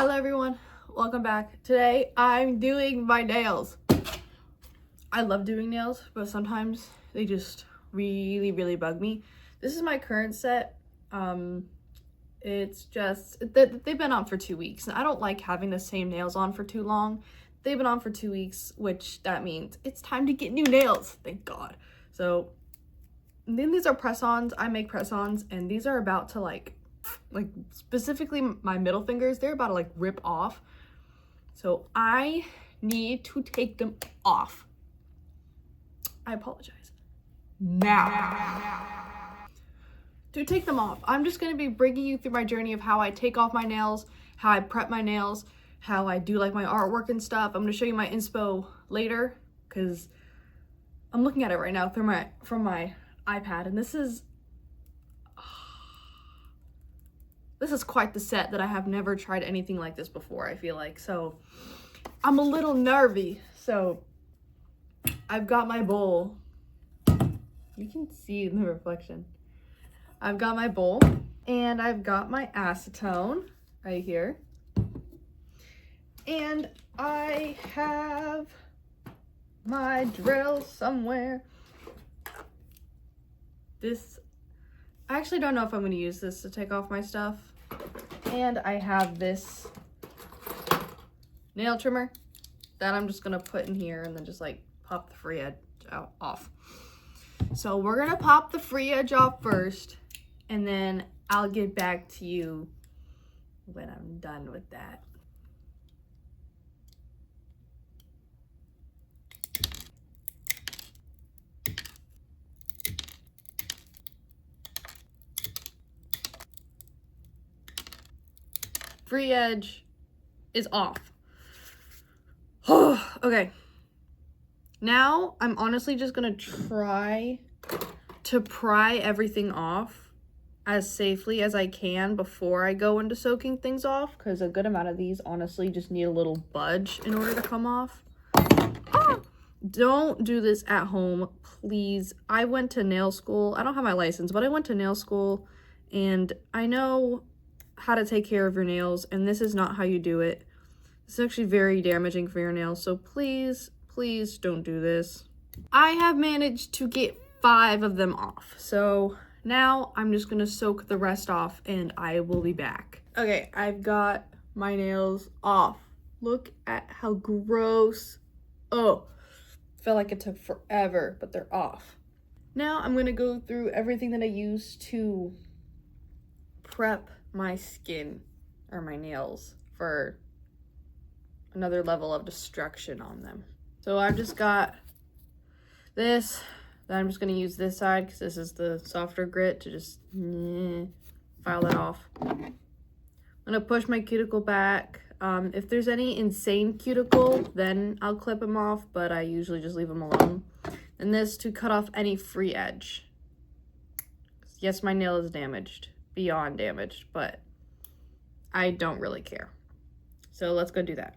Hello everyone, welcome back. Today I'm doing my nails. I love doing nails, but sometimes they just really bug me. This is my current set. It's just they've been on for 2 weeks, and I don't like having the same nails on for too long. They've been on for 2 weeks, which that means it's time to get new nails, thank God. So then these are press-ons. I make press-ons, and these are about to like specifically my middle fingers, they're about to like rip off. So I need to take them off. I apologize. Now, to take them off, I'm just going to be bringing you through my journey of how I take off my nails, how I prep my nails, how I do like my artwork and stuff. I'm going to show you my inspo later because I'm looking at it right now from my iPad, and this is quite the set that I have never tried anything like this before, I feel like. So I'm a little nervy. So I've got my bowl. You can see in the reflection. I've got my bowl and I've got my acetone right here. And I have my drill somewhere. I actually don't know if I'm going to use this to take off my stuff. And I have this nail trimmer that I'm just going to put in here and then just like pop the free edge off. So we're going to pop the free edge off first, and then I'll get back to you when I'm done with that. Free edge is off. Okay. Now I'm honestly just gonna try to pry everything off as safely as I can before I go into soaking things off, because a good amount of these honestly just need a little budge in order to come off. Don't do this at home, please. I went to nail school. I don't have my license, but I went to nail school and I know how to take care of your nails, and this is not how you do it. It's actually very damaging for your nails, so please don't do this. I have managed to get 5 of them off, so now I'm just gonna soak the rest off and I will be back. Okay, I've got my nails off. Look at how gross. Oh, felt like it took forever, but they're off. Now I'm gonna go through everything that I use to prep my skin or my nails for another level of destruction on them. So I've just got this, then I'm just going to use this side because this is the softer grit to just file that off. I'm going to push my cuticle back. If there's any insane cuticle, then I'll clip them off, but I usually just leave them alone. And this to cut off any free edge. Yes, my nail is damaged. Beyond damaged, but I don't really care. So let's go do that.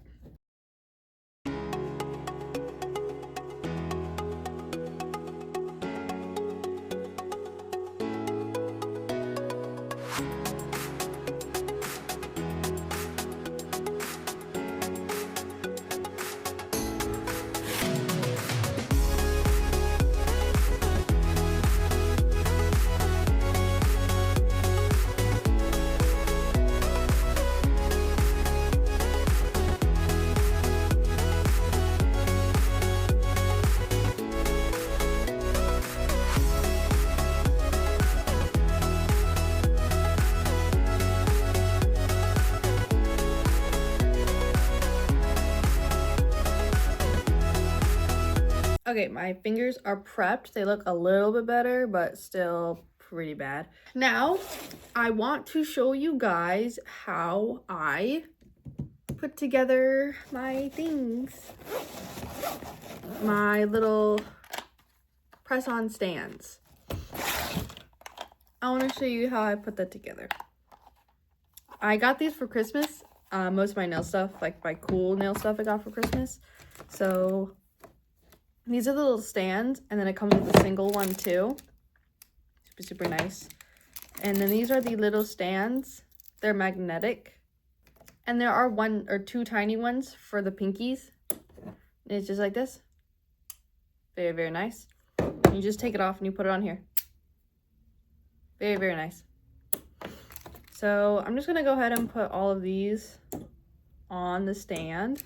Okay, my fingers are prepped. They look a little bit better, but still pretty bad. Now, I want to show you guys how I put together my things. My little press-on stands. I want to show you how I put that together. I got these for Christmas. Most of my nail stuff, like my cool nail stuff, I got for Christmas. So these are the little stands, and then it comes with a single one too. Super nice. And then these are the little stands. They're magnetic. And there are 1 or 2 tiny ones for the pinkies. And it's just like this. Very, very nice. You just take it off and you put it on here. Very, very nice. So I'm just gonna go ahead and put all of these on the stand.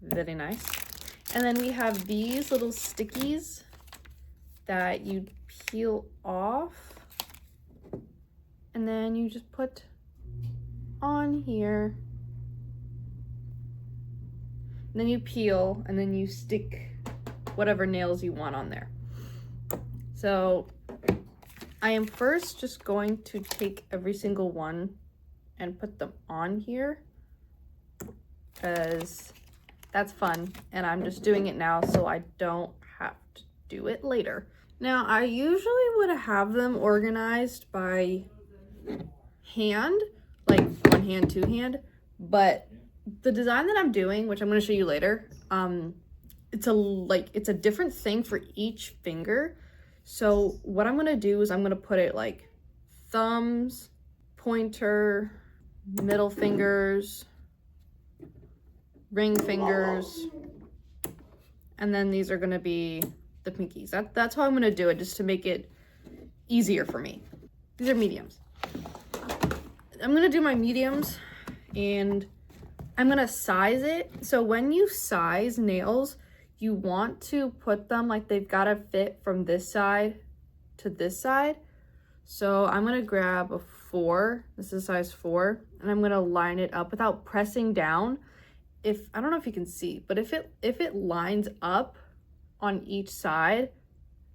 Very nice. And then we have these little stickies that you peel off. And then you just put on here. And then you peel and then you stick whatever nails you want on there. So I am first just going to take every single one and put them on here because that's fun. And I'm just doing it now so I don't have to do it later. Now I usually would have them organized by hand, like 1 hand, 2 hand, but the design that I'm doing, which I'm going to show you later, it's a different thing for each finger. So what I'm going to do is I'm going to put it like thumbs, pointer, middle fingers, ring fingers, and then these are going to be the pinkies. That's how I'm going to do it, just to make it easier for me. These are mediums. I'm going to do my mediums and I'm going to size it. So when you size nails, you want to put them like they've got to fit from this side to this side. So I'm going to grab a 4. This is size 4. And I'm going to line it up without pressing down. I don't know if you can see, but if it lines up on each side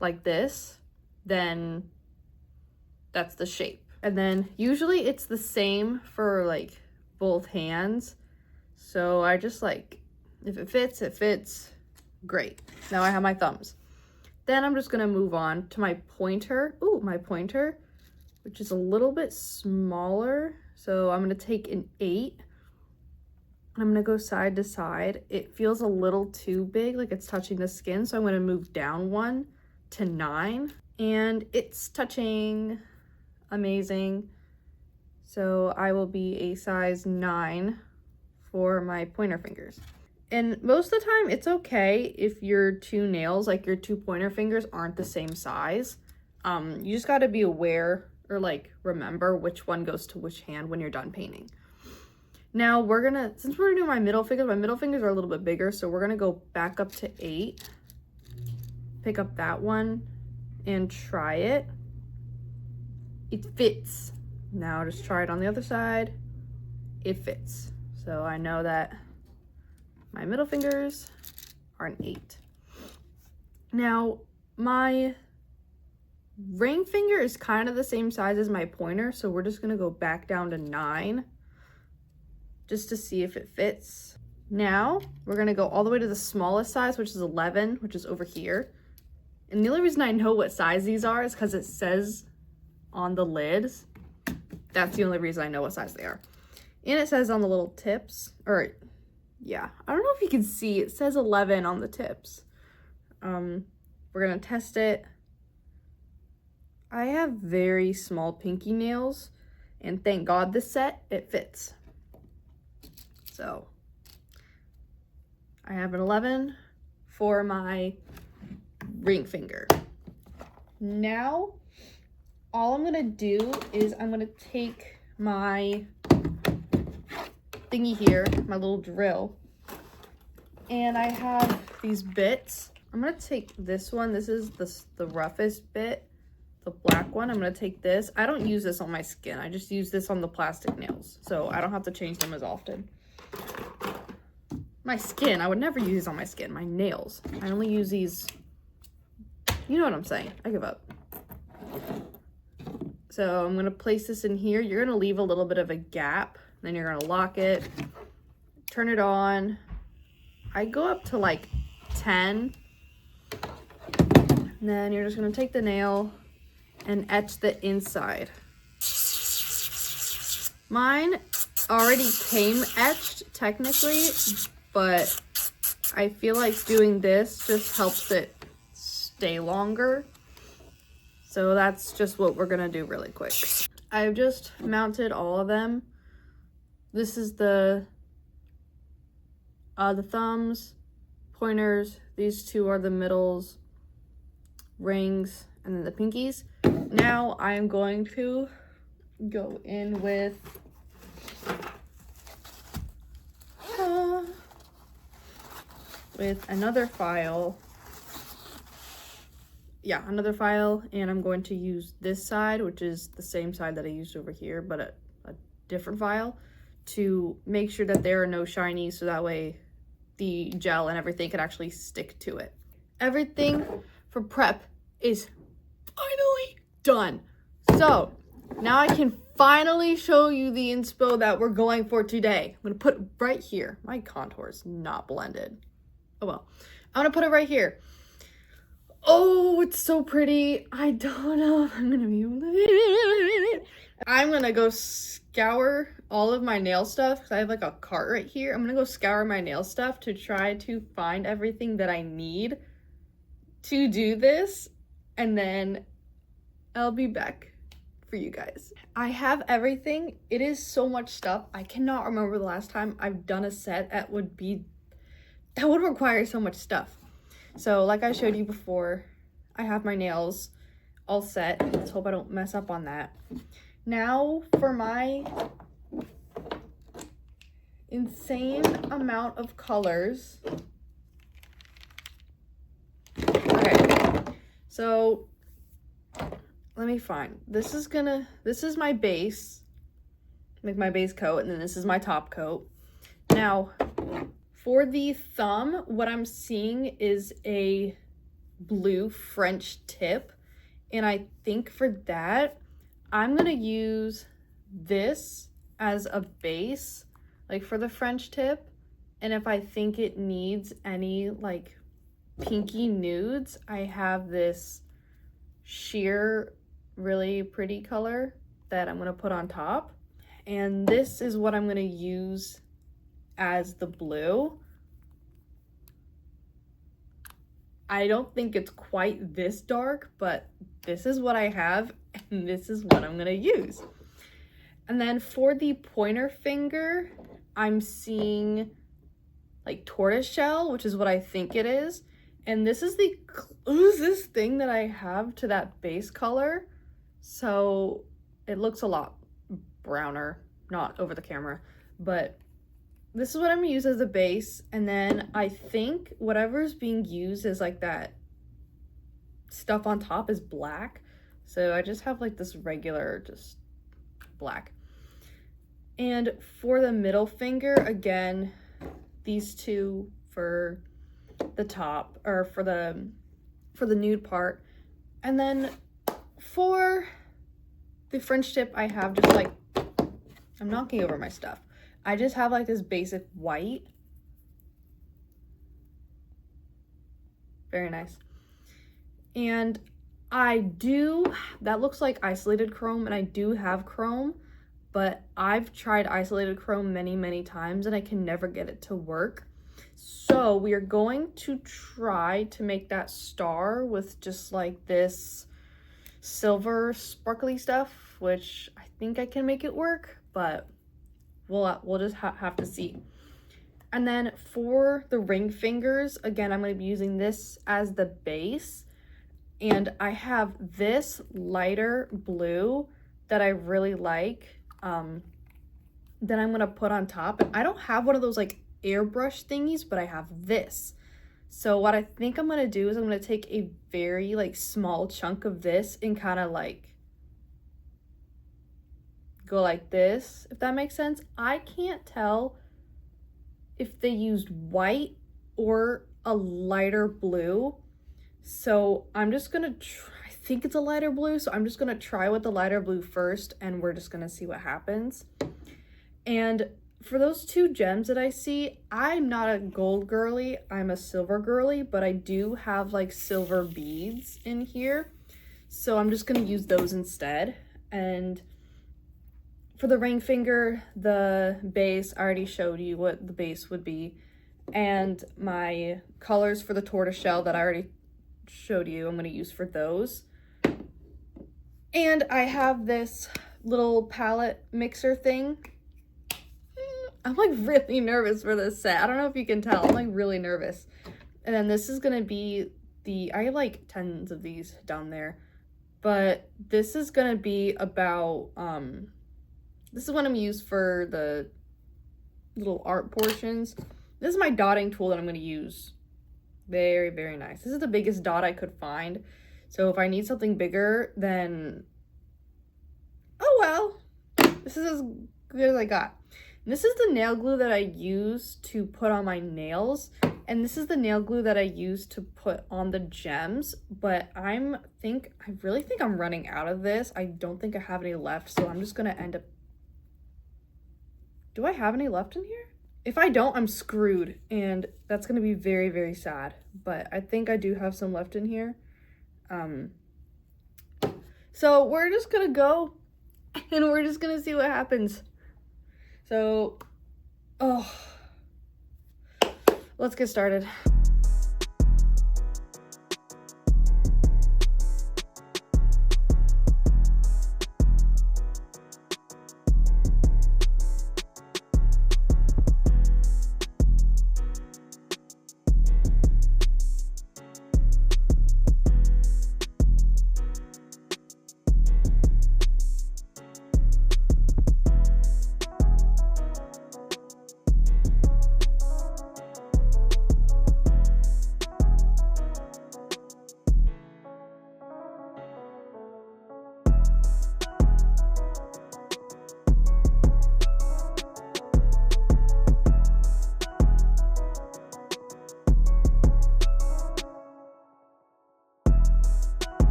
like this, then that's the shape. And then usually it's the same for like both hands. So I just like, if it fits, it fits. Great. Now I have my thumbs. Then I'm just gonna move on to my pointer. Ooh, my pointer, which is a little bit smaller. So I'm gonna take an 8. And I'm gonna go side to side. It feels a little too big, like it's touching the skin. So I'm gonna move down 1 to 9. And it's touching. Amazing. So I will be a size 9 for my pointer fingers. And most of the time it's okay if your 2 nails, like your 2 pointer fingers, aren't the same size. You just got to be aware or like remember which one goes to which hand when you're done painting. Now since we're doing my middle fingers are a little bit bigger, so we're gonna go back up to 8, pick up that one and try it. It fits. Now just try it on the other side. It fits. So I know that my middle fingers are an 8. Now my ring finger is kind of the same size as my pointer, so we're just gonna go back down to 9 just to see if it fits. Now we're gonna go all the way to the smallest size, which is 11, which is over here. And the only reason I know what size these are is because it says on the lids. That's the only reason I know what size they are. And it says on the little tips, or yeah, I don't know if you can see, it says 11 on the tips. We're gonna test it. I have very small pinky nails, and thank God this set, it fits. So I have an 11 for my ring finger. Now, all I'm gonna do is I'm gonna take my thingy here, my little drill, and I have these bits. I'm gonna take this one. This is the roughest bit, the black one. I'm gonna take this. I don't use this on my skin. I just use this on the plastic nails, so I don't have to change them as often. My skin, I would never use these on my skin. My nails, I only use these. You know what I'm saying. I give up. So I'm gonna place this in here. You're gonna leave a little bit of a gap. Then you're gonna lock it, turn it on. I go up to like 10. And then you're just gonna take the nail and etch the inside. Mine already came etched technically, but I feel like doing this just helps it stay longer. So that's just what we're gonna do really quick. I've just mounted all of them. This is the thumbs, pointers. These two are the middles, rings, and then the pinkies. Now I am going to go in with another file. Yeah, another file, and I'm going to use this side, which is the same side that I used over here, but a different file, to make sure that there are no shinies, so that way the gel and everything can actually stick to it. Everything for prep is finally done. So now I can finally show you the inspo that we're going for today. I'm gonna put it right here. My contour is not blended. Oh well. I'm gonna put it right here. Oh, it's so pretty. I don't know if I'm gonna be able to. I'm gonna go scour all of my nail stuff because I have like a cart right here. I'm gonna go scour my nail stuff to try to find everything that I need to do this, and then I'll be back for you guys. I have everything. It is so much stuff. I cannot remember the last time I've done a set that would require so much stuff. So like I showed you before, I have my nails all set. Let's hope I don't mess up on that. Now for my insane amount of colors. Okay, so let me find. This is my base, like my base coat, and then this is my top coat. Now, for the thumb, what I'm seeing is a blue French tip, and I think for that, I'm gonna use this as a base, like for the French tip, and if I think it needs any like pinky nudes, I have this sheer really pretty color that I'm gonna put on top, and this is what I'm gonna use as the blue. I don't think it's quite this dark, but this is what I have, and this is what I'm gonna use. And then for the pointer finger, I'm seeing like tortoiseshell, which is what I think it is. And this is the closest thing that I have to that base color. So it looks a lot browner, not over the camera, but this is what I'm gonna use as a base. And then I think whatever's being used is like that stuff on top is black. So I just have like this regular, just black. And for the middle finger, again, these two for the top, or for the nude part. And then for the French tip, I have just like, I'm knocking over my stuff. I just have like this basic white. Very nice. And that looks like isolated chrome, and I do have chrome, but I've tried isolated chrome many, many times and I can never get it to work. So we are going to try to make that star with just like this silver sparkly stuff, which I think I can make it work, but we'll just have to see. And then for the ring fingers, again, I'm going to be using this as the base, and I have this lighter blue that I really like, that I'm going to put on top. And I don't have one of those like airbrush thingies, but I have this. So what I think I'm going to do is I'm going to take a very like small chunk of this and kind of like go like this, if that makes sense. I can't tell if they used white or a lighter blue, so I'm just gonna try. I think it's a lighter blue, so I'm just gonna try with the lighter blue first, and we're just gonna see what happens. And for those two gems that I see, I'm not a gold girly, I'm a silver girly, but I do have like silver beads in here, so I'm just gonna use those instead. And for the ring finger, the base, I already showed you what the base would be. And my colors for the tortoiseshell that I already showed you, I'm going to use for those. And I have this little palette mixer thing. I'm like really nervous for this set. I don't know if you can tell. I'm like really nervous. And then this is gonna be I have like tons of these down there, but this is gonna be about, this is what I'm used for the little art portions. This is my dotting tool that I'm gonna use. Very, very nice. This is the biggest dot I could find. So if I need something bigger, then, oh well, this is as good as I got. And this is the nail glue that I use to put on my nails. And this is the nail glue that I use to put on the gems. But I really think I'm running out of this. I don't think I have any left. So I'm just gonna end up, do I have any left in here? If I don't, I'm screwed. And that's gonna be very, very sad. But I think I do have some left in here. So we're just gonna go and we're just gonna see what happens. So, let's get started.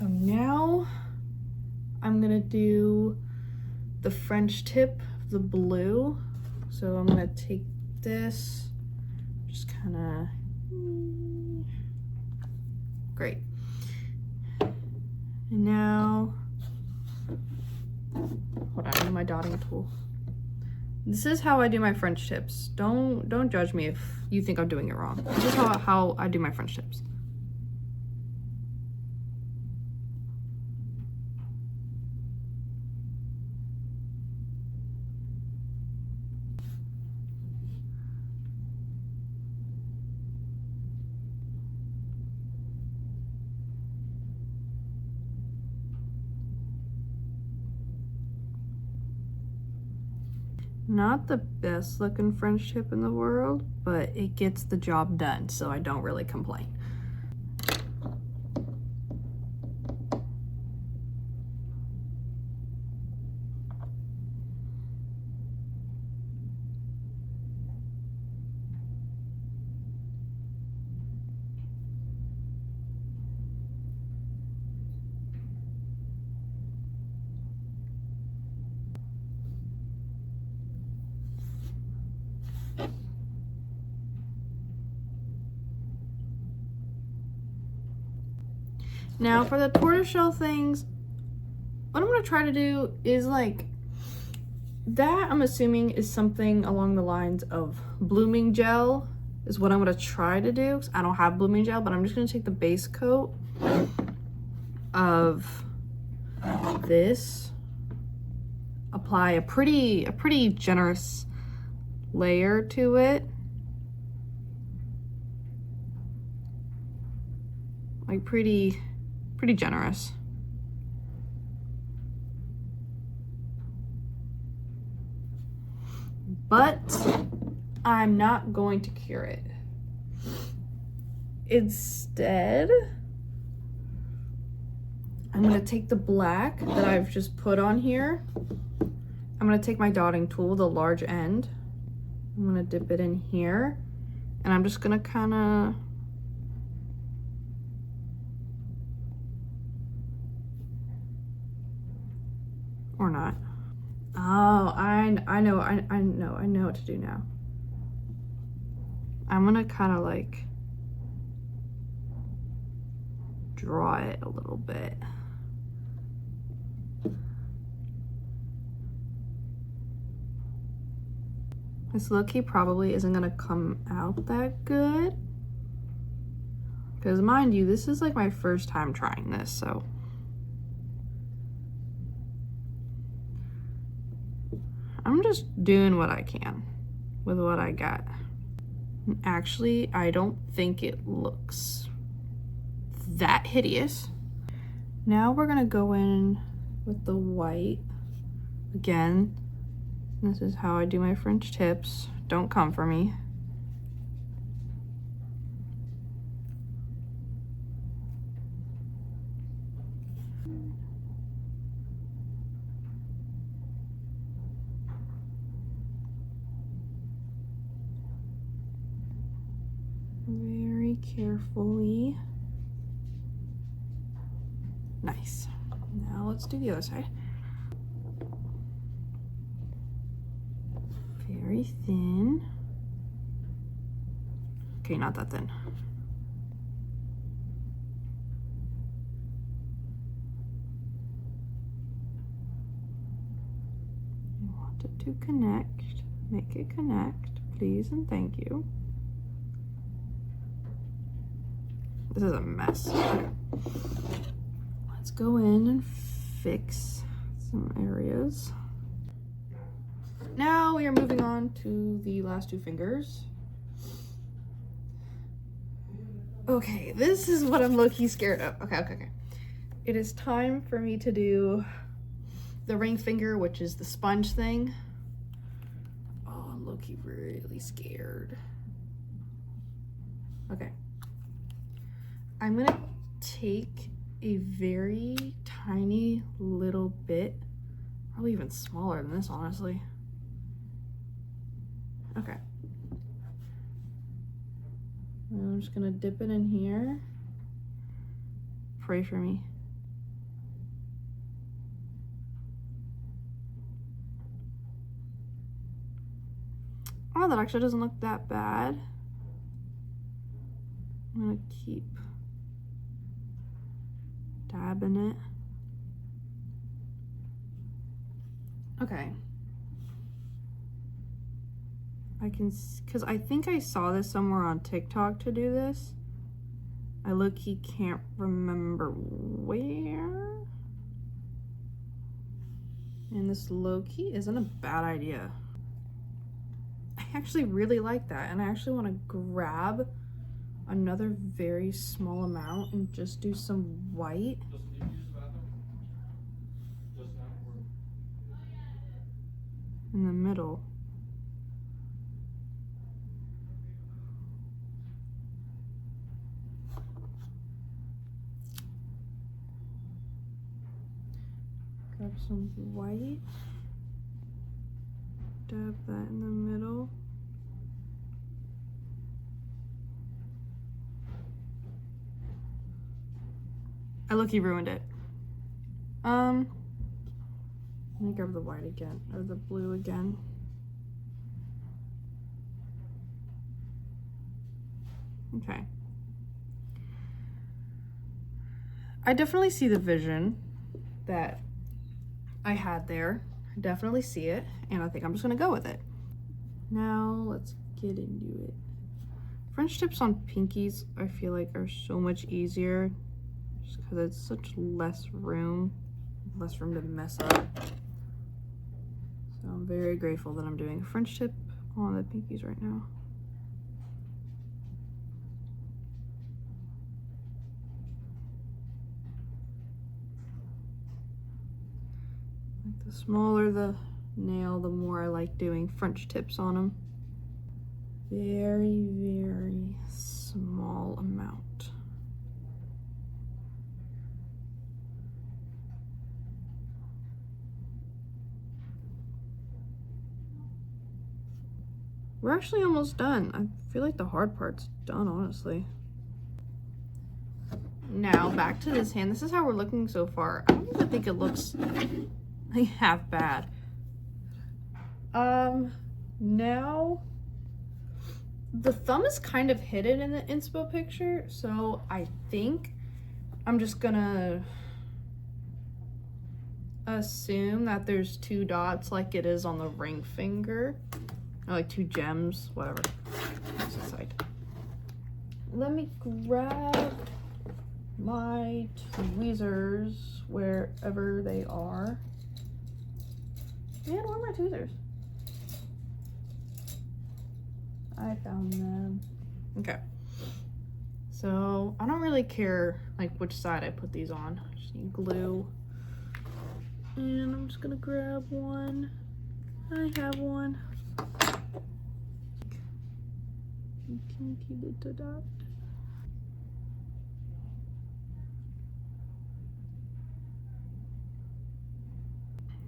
So now I'm gonna do the French tip, the blue. So I'm gonna take this, just kind of, great. And now, hold on, I need my dotting tool. This is how I do my French tips. Don't judge me if you think I'm doing it wrong. This is how I do my French tips. Not the best looking French tip in the world, but it gets the job done, so I don't really complain. Now for the tortoiseshell things, what I'm gonna try to do is like, that I'm assuming is something along the lines of blooming gel is what I'm gonna try to do. I don't have blooming gel, but I'm just gonna take the base coat of this, apply a pretty generous layer to it. Like pretty generous. But I'm not going to cure it. Instead, I'm gonna take the black that I've just put on here. I'm gonna take my dotting tool, the large end. I'm gonna dip it in here, and I'm just gonna kinda or not. Oh, I know what to do now. I'm gonna kind of like draw it a little bit. This look-key probably isn't gonna come out that good. Because mind you, this is like my first time trying this, so. I'm just doing what I can with what I got. And actually, I don't think it looks that hideous. Now we're gonna go in with the white. Again, this is how I do my French tips. Don't come for me. Very carefully. Nice. Now let's do the other side. Very thin. Okay, not that thin. You want it to connect. Make it connect, please and thank you. This is a mess. Okay. Let's go in and fix some areas. Now we are moving on to the last two fingers. Okay, this is what I'm low-key scared of. Okay. It is time for me to do the ring finger, which is the sponge thing. Oh, I'm low-key really scared. Okay. I'm gonna take a very tiny little bit, probably even smaller than this, honestly. Okay. I'm just gonna dip it in here. Pray for me. Oh, that actually doesn't look that bad. I'm gonna keep dabbing it. Okay. I can, because I think I saw this somewhere on TikTok to do this. I low-key can't remember where. And this low-key isn't a bad idea. I actually really like that, and I actually want to grab another very small amount and just do some white. In the middle. Grab some white. Dab that in the middle. I low-key ruined it. Let me grab the white again, or the blue again. Okay. I definitely see the vision that I had there. I definitely see it, and I think I'm just gonna go with it. Now let's get into it. French tips on pinkies, I feel like, are so much easier just because it's such less room to mess up. So I'm very grateful that I'm doing a French tip on the pinkies right now. Like the smaller the nail, the more I like doing French tips on them. Very, very small amount. We're actually almost done. I feel like the hard part's done, honestly. Now, back to this hand. This is how we're looking so far. I don't even think it looks like half bad. Now, the thumb is kind of hidden in the inspo picture, so I think I'm just gonna assume that there's 2 dots like it is on the ring finger. or like 2 gems, whatever. Aside. Let me grab my tweezers wherever they are. Man, where are my tweezers? I found them. Okay. So I don't really care like which side I put these on. I just need glue. And I'm just gonna grab one. I have one. Kinky little dot.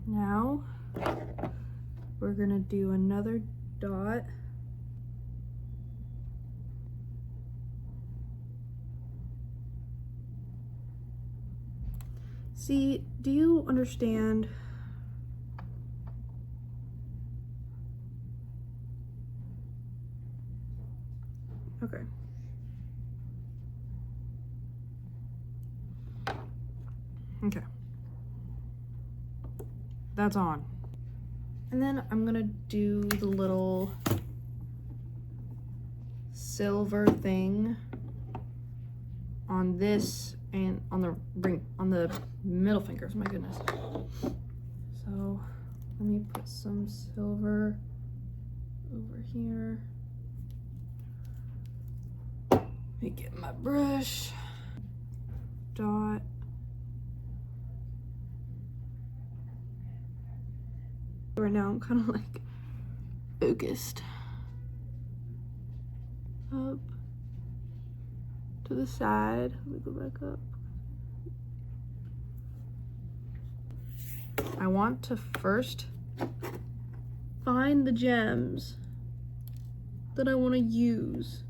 Now we're gonna do another dot. See, do you understand? Okay. Okay. That's on. And then I'm gonna do the little silver thing on this and on the ring, on the middle fingers, my goodness. So let me put some silver over here. Let me get my brush. Dot. Right now I'm kind of like focused. Up to the side. Let me go back up. I want to first find the gems that I want to use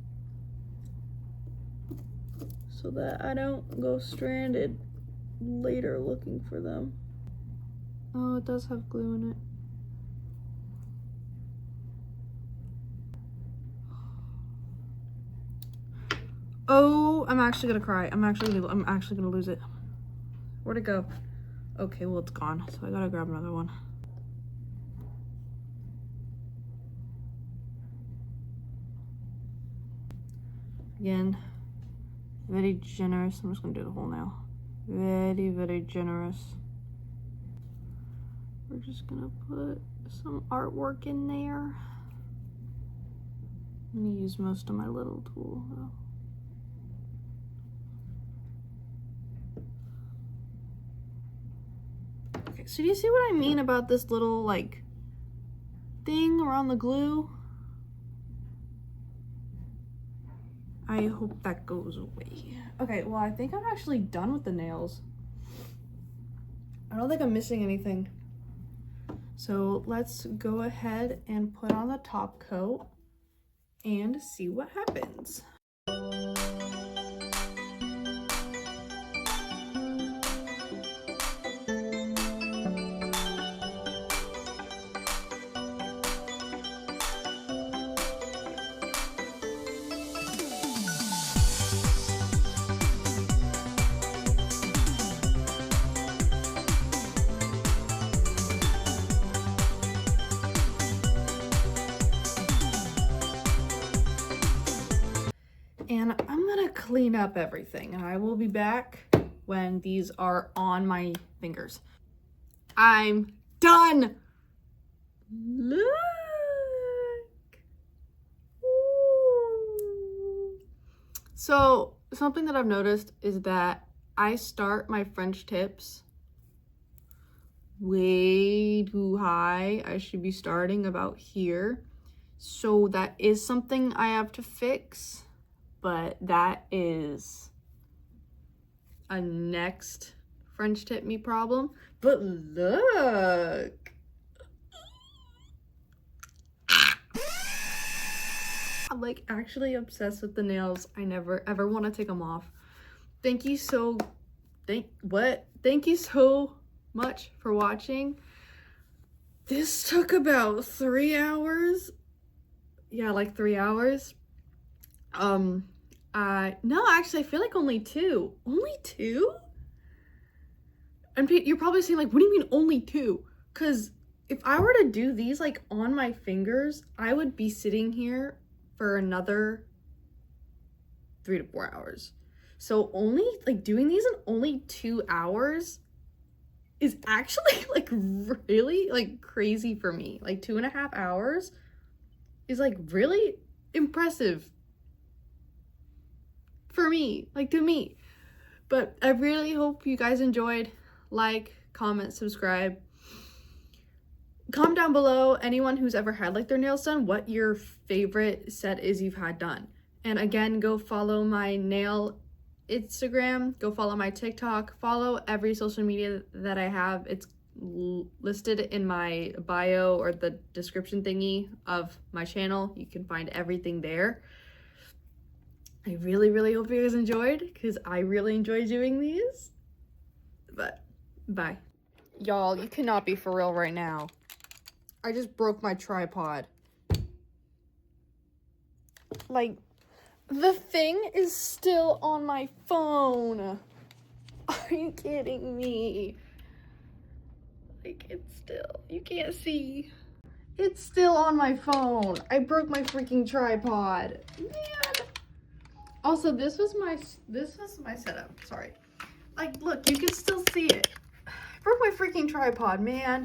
so that I don't go stranded later looking for them. Oh, it does have glue in it. Oh, I'm actually gonna cry. I'm actually gonna lose it. Where'd it go? Okay, well, it's gone, so I gotta grab another one. Again, very generous. I'm just gonna do the whole nail. Very, very generous. We're just gonna put some artwork in there. I'm gonna use most of my little tool, though. Okay, so do you see what I mean about this little, like, thing around the glue? I hope that goes away. Okay, well, I think I'm actually done with the nails. I don't think I'm missing anything. So let's go ahead and put on the top coat and see what happens. And I'm gonna clean up everything, and I will be back when these are on my fingers. I'm done. Look. Ooh. So something that I've noticed is that I start my French tips way too high. I should be starting about here. So that is something I have to fix. But that is a next French tip me problem. But look. I'm like actually obsessed with the nails. I never ever want to take them off. Thank you so much for watching. This took about 3 hours. Yeah, like 3 hours. No, actually, I feel like only 2. Only 2? And you're probably saying, like, what do you mean only 2? Because if I were to do these like on my fingers, I would be sitting here for another 3 to 4 hours. So only like doing these in only 2 hours is actually like really like crazy for me. Like 2.5 hours is like really impressive for me, like to me. But I really hope you guys enjoyed. Like, comment, subscribe. Comment down below, anyone who's ever had like their nails done, what your favorite set is you've had done. And again, go follow my nail Instagram, go follow my TikTok, follow every social media that I have. It's listed in my bio or the description thingy of my channel. You can find everything there. I really, really hope you guys enjoyed, because I really enjoy doing these. But, bye. Y'all, you cannot be for real right now. I just broke my tripod. Like, the thing is still on my phone. Are you kidding me? Like, it's still, you can't see. It's still on my phone. I broke my freaking tripod. Man. Also, this was my setup. Sorry. Like, look, you can still see it. I broke my freaking tripod, man.